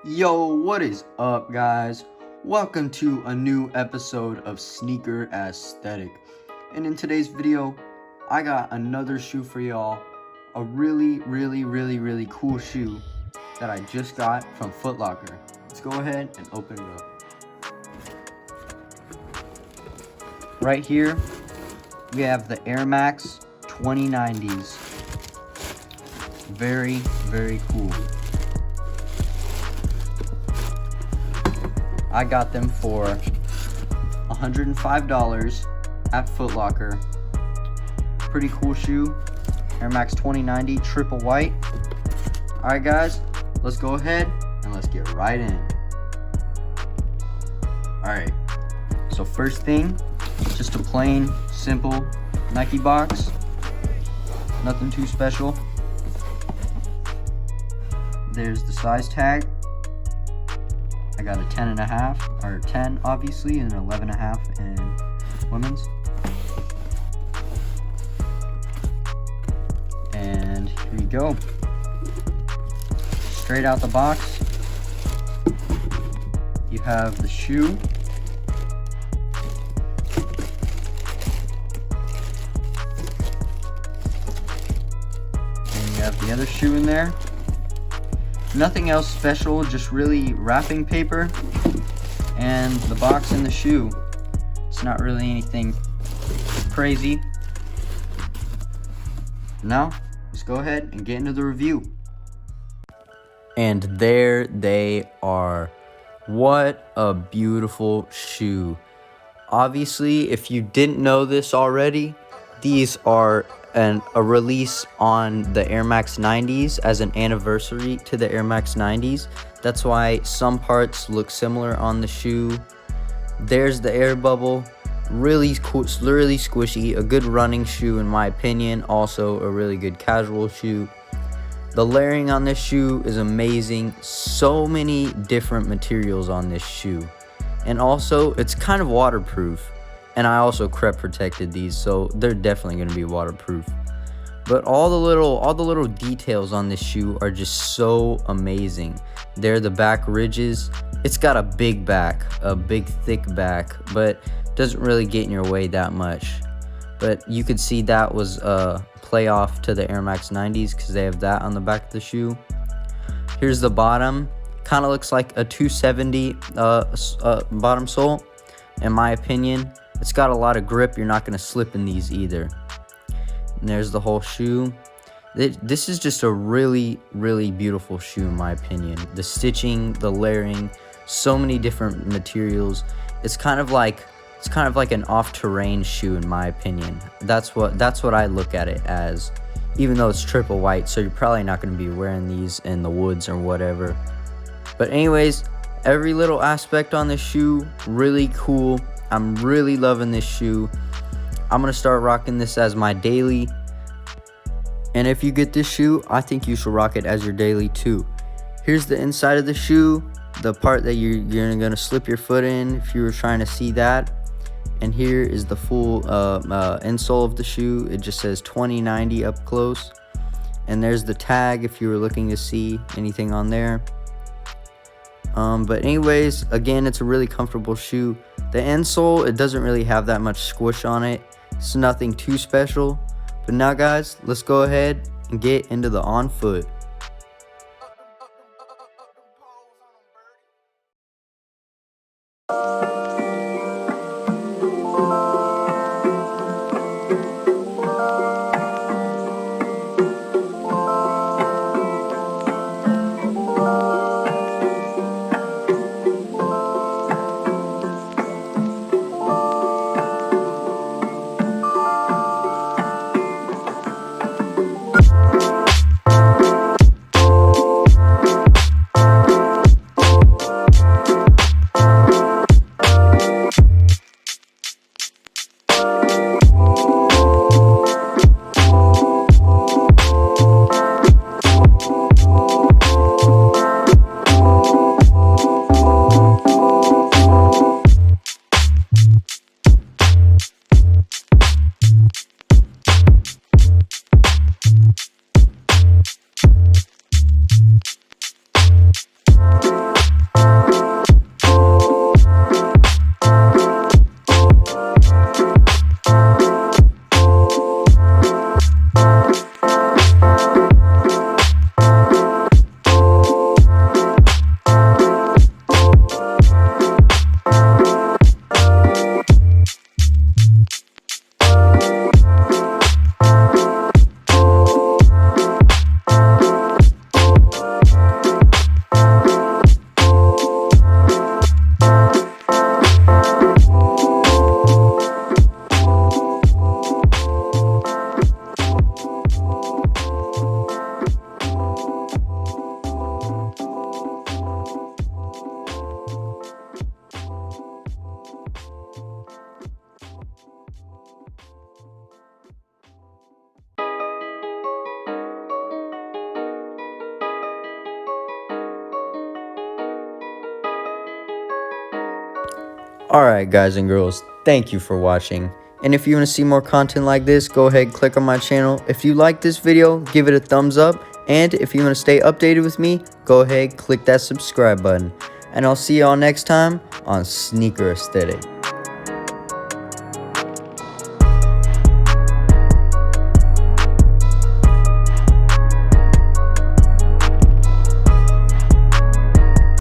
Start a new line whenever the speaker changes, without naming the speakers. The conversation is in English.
Yo, what is up, guys? Welcome to a new episode of Sneaker Aesthetic. And in today's video, I got another shoe for y'all. A really cool shoe that I just got from Foot Locker. Let's go ahead and open it up. Right here, we have the AirMax 2090s. Very cool. I got them for $105 at Foot Locker. Pretty cool shoe. AirMax 2090 triple white. Alright guys, let's go ahead and let's get right in. Alright, so first thing, just a plain, simple Nike box. Nothing too special. There's the size tag. I got a 10.5, or 10 obviously, and an 11.5 in women's. And here you go. Straight out the box, you have the shoe. And you have the other shoe in there. Nothing else special, just really wrapping paper and the box and the shoe. It's not really anything crazy. Now, let's go ahead and get into the review. And there they are. What a beautiful shoe. Obviously, if you didn't know this already, these are a release on the AirMax 90s as an anniversary to the AirMax 90s. That's why some parts look similar on the shoe. There's the air bubble. Really cool, really squishy. A good running shoe in my opinion. Also a really good casual shoe. The layering on this shoe is amazing. So many different materials on this shoe. And also it's kind of waterproof. And I also crep protected these, so they're definitely going to be waterproof. But all the little details on this shoe are just so amazing. They're the back ridges. It's got a big back, a big thick back, but doesn't really get in your way that much. But you could see that was a play off to the AirMax 90s because they have that on the back of the shoe. Here's the bottom. Kind of looks like a 270 bottom sole, in my opinion. It's got a lot of grip. You're not going to slip in these either. And there's the whole shoe. This is just a really beautiful shoe in my opinion. The stitching, the layering, so many different materials. It's kind of like an off-terrain shoe in my opinion. That's what I look at it as. Even though it's triple white, so you're probably not going to be wearing these in the woods or whatever. But anyways, every little aspect on this shoe really cool. I'm really loving this shoe. I'm going to start rocking this as my daily. And if you get this shoe, I think you should rock it as your daily too. Here's the inside of the shoe. The part that you're going to slip your foot in if you were trying to see that. And here is the full insole of the shoe. It just says 2090 up close. And there's the tag if you were looking to see anything on there. But anyways, again, it's a really comfortable shoe. The insole, it doesn't really have that much squish on it. It's nothing too special. But now guys, let's go ahead and get into the Onfoot. Alright guys and girls, thank you for watching. And if you want to see more content like this, go ahead and click on my channel. If you like this video, give it a thumbs up. And if you want to stay updated with me, go ahead, click that subscribe button. And I'll see y'all next time on Sneaker Aesthetic.